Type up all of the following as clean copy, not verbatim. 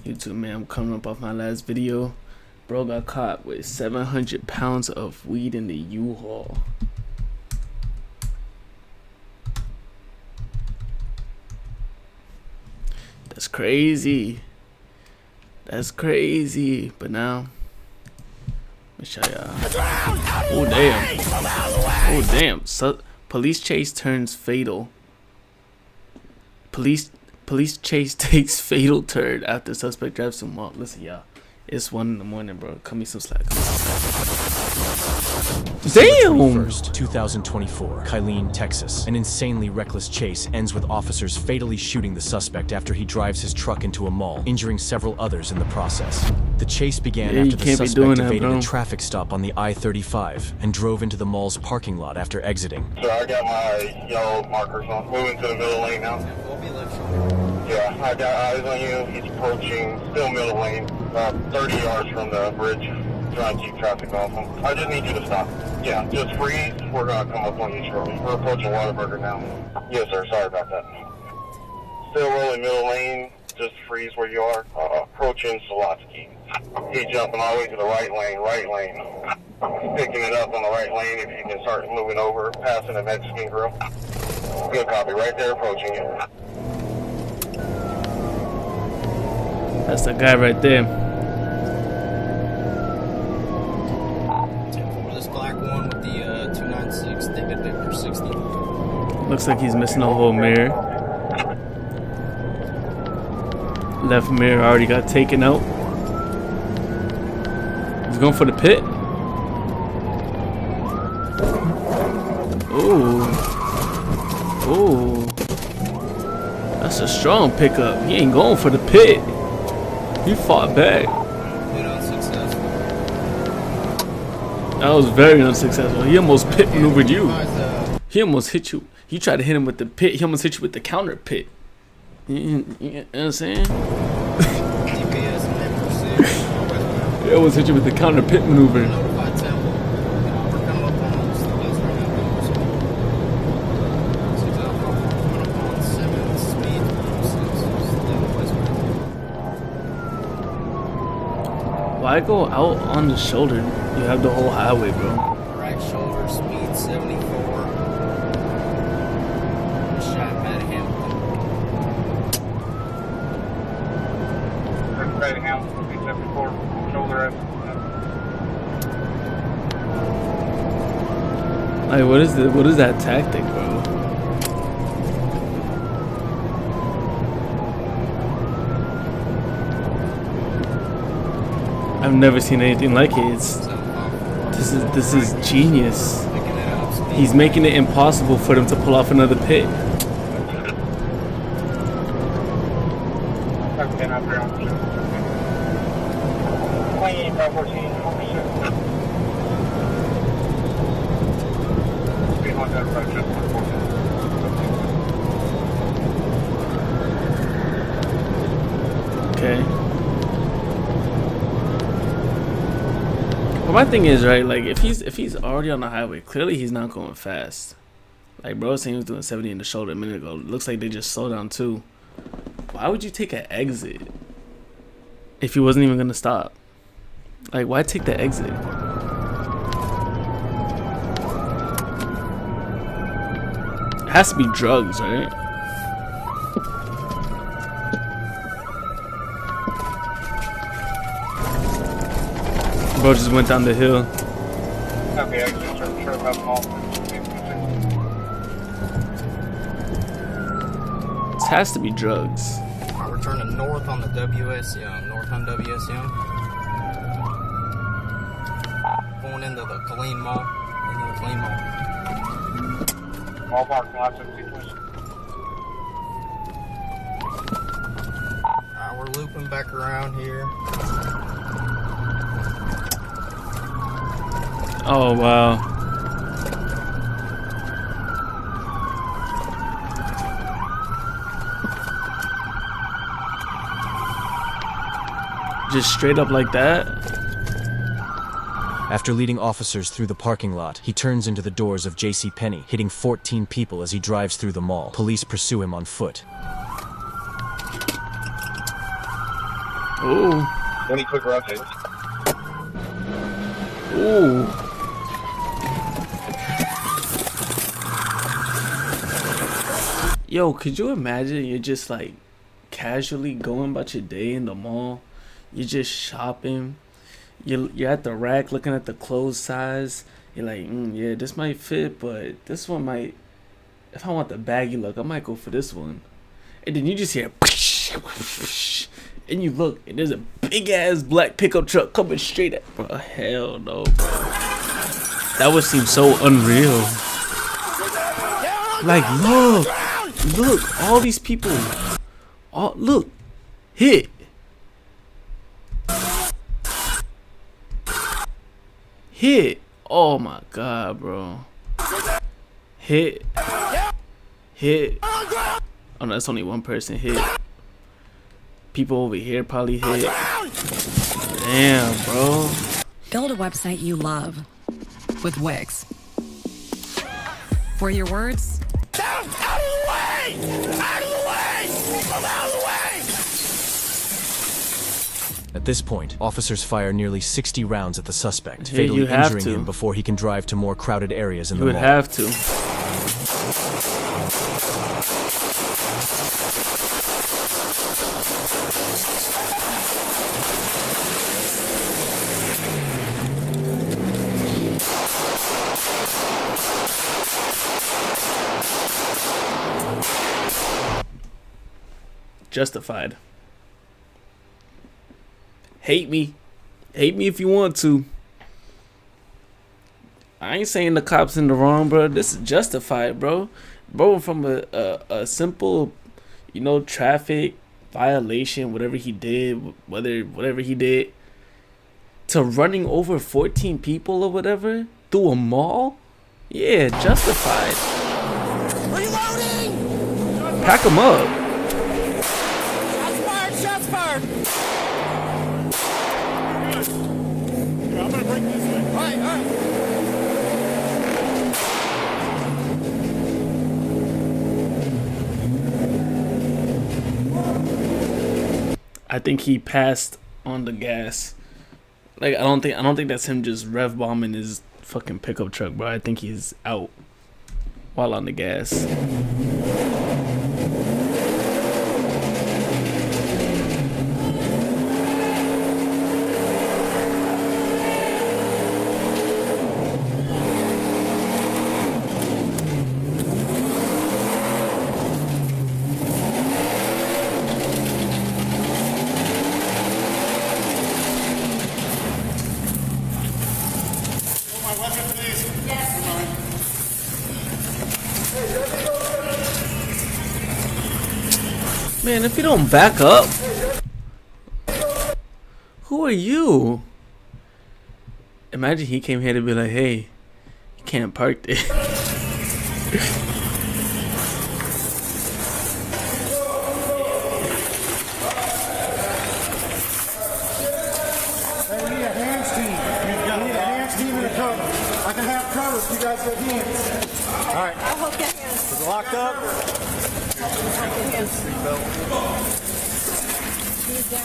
YouTube, man, I'm coming up off my last video. Bro got caught with 700 pounds of weed in the U-Haul. That's crazy. That's crazy. But now, let me show y'all. Oh damn. Oh damn. So, police chase turns fatal. Police chase takes fatal turn after suspect drives to mall. Listen, y'all. It's 1 in the morning, bro. Cut me some slack. Damn! 1st, 2024, Killeen, Texas. An insanely reckless chase ends with officers fatally shooting the suspect after he drives his truck into a mall, injuring several others in the process. The chase began after the suspect evaded a traffic stop on the I-35 and drove into the mall's parking lot after exiting. So I got my yellow markers on. Moving to the middle lane now. Yeah, I got eyes on you. He's approaching, still middle lane, about 30 yards from the bridge. Trying to keep traffic off him. I just need you to stop. Yeah, just freeze. We're going to come up on you shortly. We're approaching Whataburger now. Yes, sir. Sorry about that. Still rolling middle lane. Just freeze where you are. Approaching Salotsky. He's jumping all the way to the right lane. Picking it up on the right lane if you can start moving over, passing the Mexican grill. Good copy. Right there, approaching you. That's the guy right there. This black one with the 296, David Victor 60. Looks like he's missing a whole mirror. Left mirror already got taken out. He's going for the pit. Ooh. Ooh. That's a strong pickup. He ain't going for the pit. He fought back. That was very unsuccessful. He almost pit maneuvered you. He almost hit you. You tried to hit him with the pit. He almost hit you with the counter pit. You know what I'm saying? He almost hit you with the counter pit maneuver. Why go out on the shoulder? You have the whole highway, bro. Right shoulder, speed 74. Shot at him. Right hand, speed 74. Shoulder at. Like, what is that tactic, bro? I've never seen anything like it. This is genius. He's making it impossible for them to pull off another pit. Okay. But my thing is, right, like if he's already on the highway, clearly he's not going fast. Like bro saying he was doing 70 in the shoulder a minute ago. Looks like they just slowed down too. Why would you take an exit if he wasn't even gonna stop? Like why take the exit? It has to be drugs, right? Bro just went down the hill. Okay, I just turned up all. This has to be drugs. Alright, we're turning north on the WS Young. North on WS Young. Going into the Killeen Mall. Into the Killeen Mall. All parking lots in sequence. Alright, we're looping back around here. Oh wow. Just straight up like that? After leading officers through the parking lot, he turns into the doors of JCPenney, hitting 14 people as he drives through the mall. Police pursue him on foot. Ooh. 20 quick rotates. Ooh. Yo, could you imagine you're just like casually going about your day in the mall? You're just shopping. You're at the rack looking at the clothes size. You're like, yeah, this might fit, but this one might. If I want the baggy look, I might go for this one. And then you just hear, and you look, and there's a big ass black pickup truck coming straight at, bro. Hell no, bro. That would seem so unreal. Like, look, all these people, look, hit. Oh my god, bro. Hit. Oh no, that's only one person hit. People over here probably hit. Damn, bro. Build a website you love with Wix. For your words, out of the way! Out of the way! Move out of the way! At this point, officers fire nearly 60 rounds at the suspect, Yeah, fatally you have injuring to. him before he can drive to more crowded areas in You the would mall. have to. Justified. Hate me if you want to. I ain't saying the cops in the wrong, bro. This is justified, bro. Bro, from a simple, traffic violation, whatever he did, whatever he did, to running over 14 people or whatever through a mall. Yeah, justified. Reloading! Pack him up. Shots fired! Shots fired! I'm gonna break this way. All right. I think he passed on the gas. Like I don't think that's him just rev bombing his fucking pickup truck, bro. I think he's out while on the gas. My weapon, please. Man, if you don't back up, who are you? Imagine he came here to be like, hey, you can't park there. Hey, we need a hands team. We need a hands team and a cover. I can have cover if you guys have hands. All right. I'll hold your hands. Is it locked up?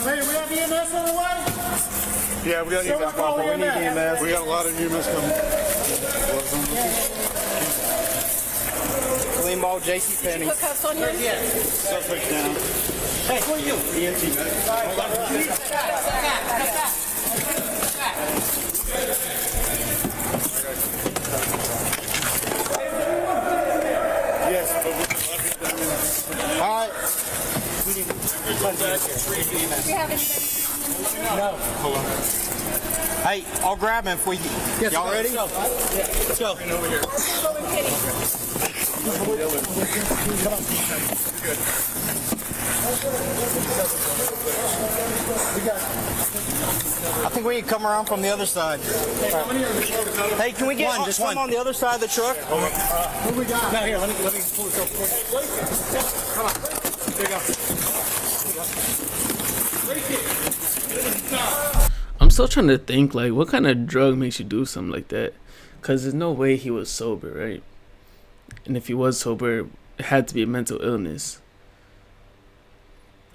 Hey, we have EMS on the way? Yeah, we got Someone call we need EMS. EMS. We got a lot of EMS coming. Clean ball, JC Penney. Hookups on yours? Suspects down. Hey, who are you? EMT medic. Yes, but All right. Do you have anybody? Hey, I'll grab him if we. Y'all ready? Let's go. over here. I think we can come around from the other side. Hey, can we get some on the other side of the truck? Who we got? Now here, let me pull this up quick. Come on. There you go. I'm still trying to think, like, what kind of drug makes you do something like that? Because there's no way he was sober, right? And if he was sober, it had to be a mental illness.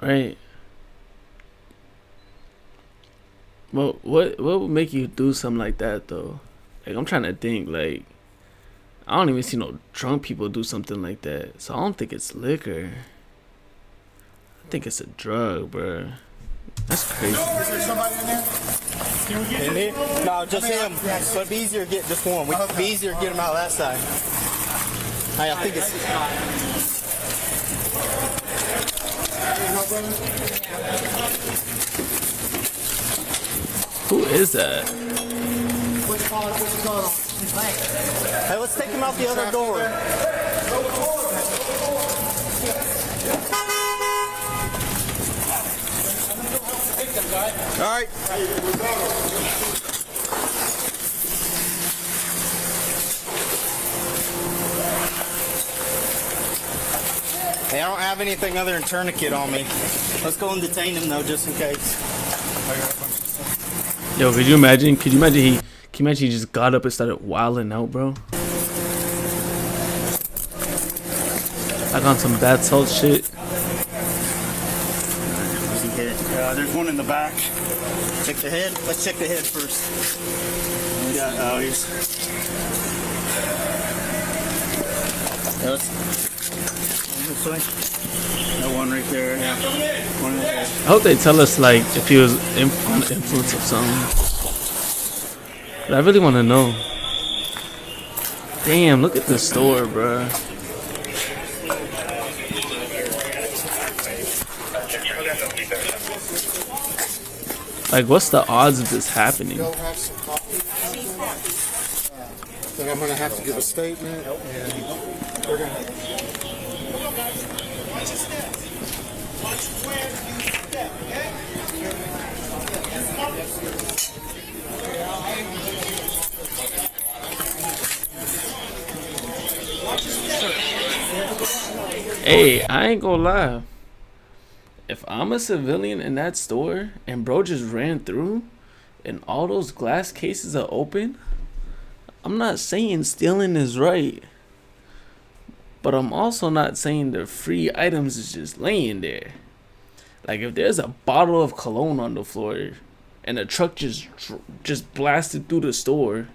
Right? what would make you do something like that though? Like I'm trying to think. Like I don't even see no drunk people do something like that. So I don't think it's liquor. I think it's a drug, bro. That's crazy. Is there somebody in there? Can we get In here? No, just him. So it'd be easier to get just one. It'd be easier to get him out that side. Hey, I think it's. Who is that? Hey, let's take him out the other door. All right. Hey, I don't have anything other than tourniquet on me. Let's go and detain him though, just in case. Yo, could you imagine? Can you imagine he just got up and started wilding out, bro? Like on some bad salt shit. There's one in the back. Check the head. Let's check the head first. Yeah, he's. Yeah, this way. No one right there. Yeah. One in the head. I hope they tell us like if he was on the influence of something. But I really want to know. Damn, look at the store, bro. Like, what's the odds of this happening? go have some coffee? Then I'm gonna have to give a statement, and we're gonna. Hey, I ain't gonna lie. If I'm a civilian in that store and bro just ran through and all those glass cases are open, I'm not saying stealing is right. But I'm also not saying the free items is just laying there. Like if there's a bottle of cologne on the floor and a truck just blasted through the store,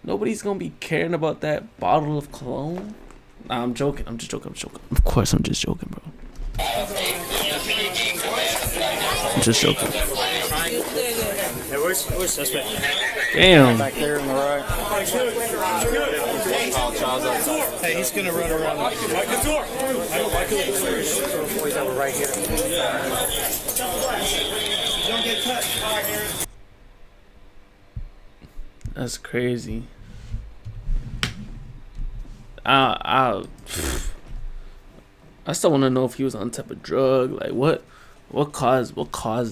nobody's gonna be caring about that bottle of cologne. Nah, I'm joking. I'm just joking. Of course, I'm just joking, bro. I'm just joking. Hey, where's suspect? Damn. Back there on the right. Hey, he's gonna run around. He's over right here. That's crazy. I still want to know if he was on type of drug. Like what caused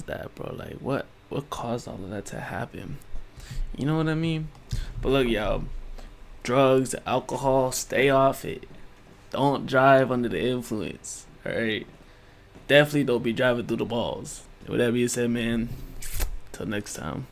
that, bro? Like what caused all of that to happen? You know what I mean? But look, y'all, drugs, alcohol, stay off it. Don't drive under the influence. All right, definitely don't be driving through the balls. With that being said, man, till next time.